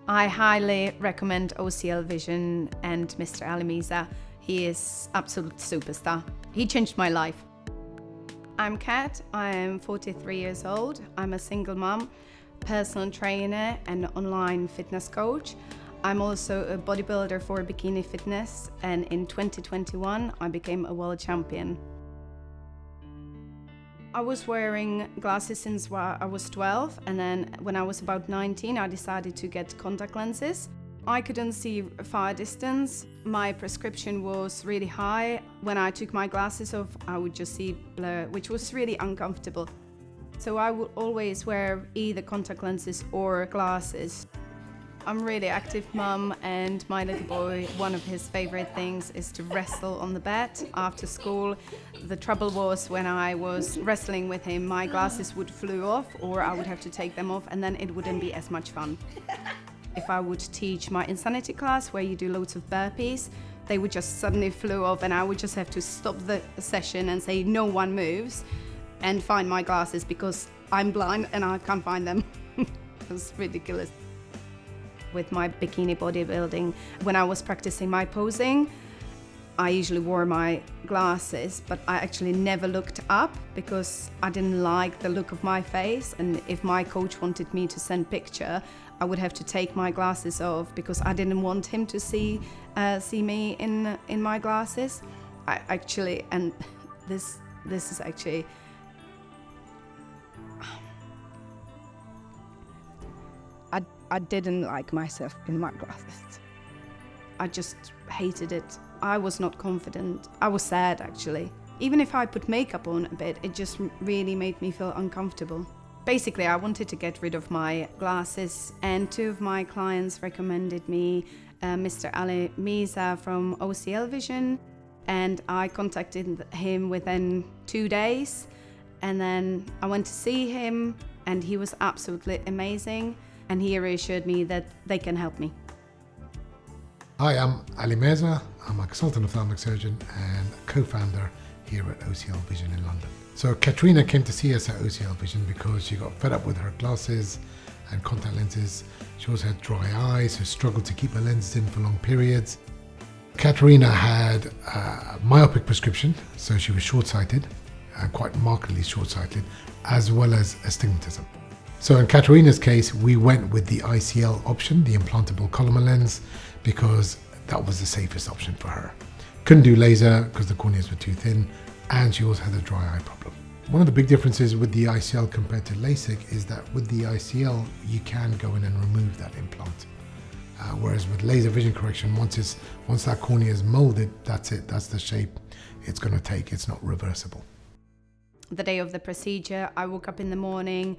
I highly recommend OCL Vision and Mr Ali Mearza. He is absolute superstar. He changed my life. I'm Kat, I am 43 years old. I'm a single mom, personal trainer and online fitness coach. I'm also a bodybuilder for bikini fitness, and in 2021 I became a world champion. I was wearing glasses since I was 12, and then when I was about 19 I decided to get contact lenses. I couldn't see far distance. My prescription was really high. When I took my glasses off, I would just see blur, which was really uncomfortable. So I would always wear either contact lenses or glasses. I'm a really active mum, and my little boy, one of his favorite things is to wrestle on the bed after school. The trouble was when I was wrestling with him, my glasses would flew off, or I would have to take them off, and then it wouldn't be as much fun. If I would teach my insanity class where you do loads of burpees, they would just suddenly flew off, and I would just have to stop the session and say no one moves and find my glasses because I'm blind and I can't find them. It was ridiculous. With my bikini bodybuilding, when I was practicing my posing, I usually wore my glasses, but I actually never looked up because I didn't like the look of my face. And if my coach wanted me to send picture, I would have to take my glasses off because I didn't want him to see me in my glasses. I actually, and this is actually, I didn't like myself in my glasses. I just hated it. I was not confident. I was sad, actually. Even if I put makeup on a bit, it just really made me feel uncomfortable. Basically, I wanted to get rid of my glasses, and two of my clients recommended me Mr Ali Mearza from OCL Vision, and I contacted him within 2 days, and then I went to see him, and he was absolutely amazing. And he reassured me that they can help me. Hi, I'm Ali Mearza. I'm a consultant ophthalmic surgeon and co-founder here at OCL Vision in London. So Katerina came to see us at OCL Vision because she got fed up with her glasses and contact lenses. She also had dry eyes, so struggled to keep her lenses in for long periods. Katerina had a myopic prescription, so she was short-sighted, quite markedly short-sighted, as well as astigmatism. So in Katerina's case, we went with the ICL option, the Implantable Collamer Lens, because that was the safest option for her. Couldn't do laser because the corneas were too thin, and she also had a dry eye problem. One of the big differences with the ICL compared to LASIK is that with the ICL, you can go in and remove that implant. Whereas with laser vision correction, once that cornea is molded, that's it, that's the shape it's going to take, it's not reversible. The day of the procedure, I woke up in the morning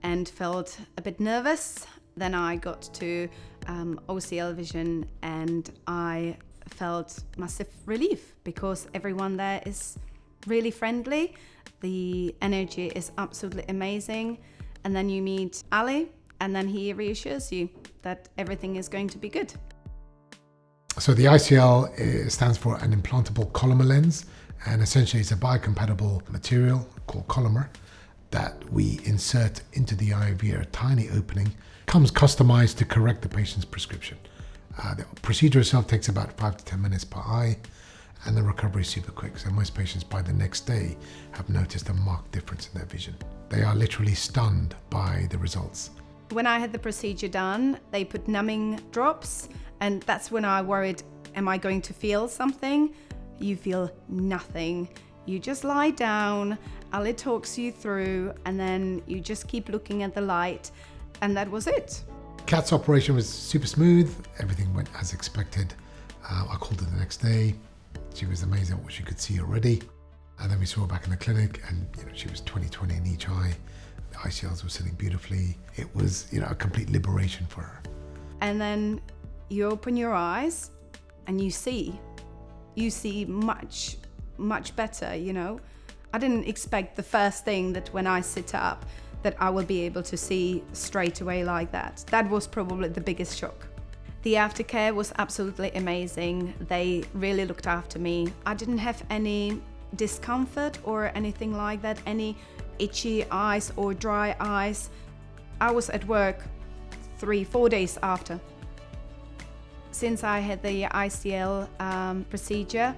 and felt a bit nervous. Then I got to OCL Vision and I felt massive relief because everyone there is really friendly. The energy is absolutely amazing. And then you meet Ali and then he reassures you that everything is going to be good. So the ICL stands for an Implantable Collamer Lens, and essentially it's a biocompatible material called Collamer that we insert into the eye via a tiny opening. Comes customized to correct the patient's prescription. The procedure itself takes about 5 to 10 minutes per eye, and the recovery is super quick. So most patients by the next day have noticed a marked difference in their vision. They are literally stunned by the results. When I had the procedure done, they put numbing drops, and that's when I worried, am I going to feel something? You feel nothing. You just lie down, Ali talks you through, and then you just keep looking at the light, and that was it. Kat's operation was super smooth. Everything went as expected. I called her the next day. She was amazed at what she could see already. And then we saw her back in the clinic, and she was 20/20 in each eye. The ICLs were sitting beautifully. It was a complete liberation for her. And then you open your eyes and you see much better, I didn't expect the first thing that when I sit up that I will be able to see straight away like that. That was probably the biggest shock. The aftercare was absolutely amazing. They really looked after me. I didn't have any discomfort or anything like that, any itchy eyes or dry eyes. I was at work 3-4 days after. Since I had the ICL procedure,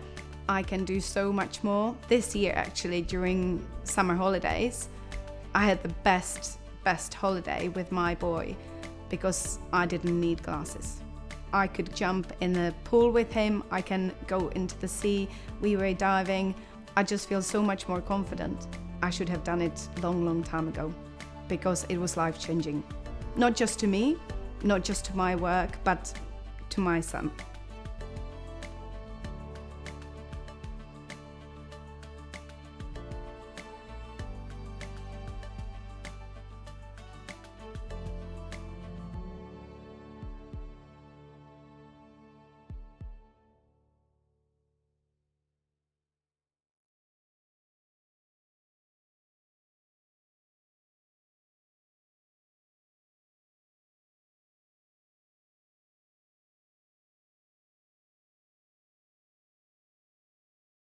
I can do so much more. This year, actually, during summer holidays, I had the best holiday with my boy because I didn't need glasses. I could jump in the pool with him, I can go into the sea, we were diving. I just feel so much more confident. I should have done it long time ago because it was life-changing. Not just to me, not just to my work, but to my son.